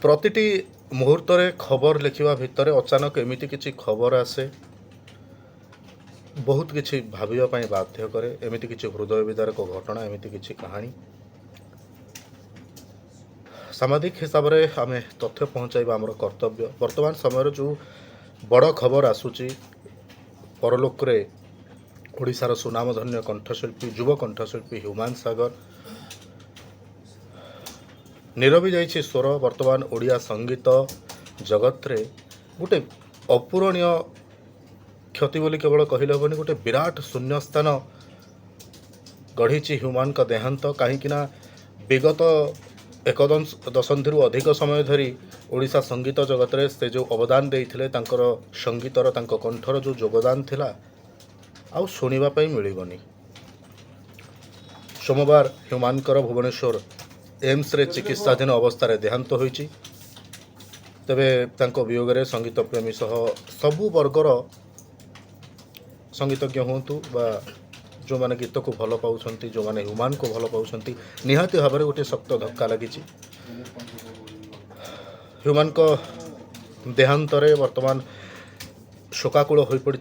प्रतिटी मुहूर्तरे खबर लिखा भितर अचानक एमिति किछि खबर आसे बहुत किछि भाविबा बाध्य करे। एमिति किछि हृदय विदारक घटना, एमिति किछि कहानी सामाजिक हिसाब से आम तथ्य पहुँचाइबा आमर कर्तव्य। वर्तमान समय जो बड़ खबर आसूची परलोक रे ओडिशार सुनामधन्य कंठशिल्पी युव कंठशिल्पी ह्यूमान सागर नीरवी जाइछि स्वर। वर्तमान ओडिया संगीत जगत रे गोटे अपूरणीय क्षति बोली केवल कहले हेबनी, गोटे विराट शून्यस्थान गढ़ी ह्यूमान का देहांत। कहीं विगत एक दशंधि अधिक समय धरी ओडिशा संगीत जगत रे से जो अवदान देइथिले, तांकर संगीतर तांको कंठर जो योगदान थिला आउ शुणिबा पई मिलिबनी। सोमवार ह्यूमानकर भुवनेश्वर एम्स रे चिकित्साधीन अवस्था देहांत होइछि। तेबे तांको वियोग रे संगीत प्रेमी सह सबु वर्गर संगीतज्ञ हुंतु बा जो माने गीत को भल पाउछंती, जो माने ह्यूमान को भल पाउछंती, निहाती भाव में गोटे शक्त धक्का लगी। ह्यूमान को देहांतरे वर्तमान शोकाकूल हो पड़ी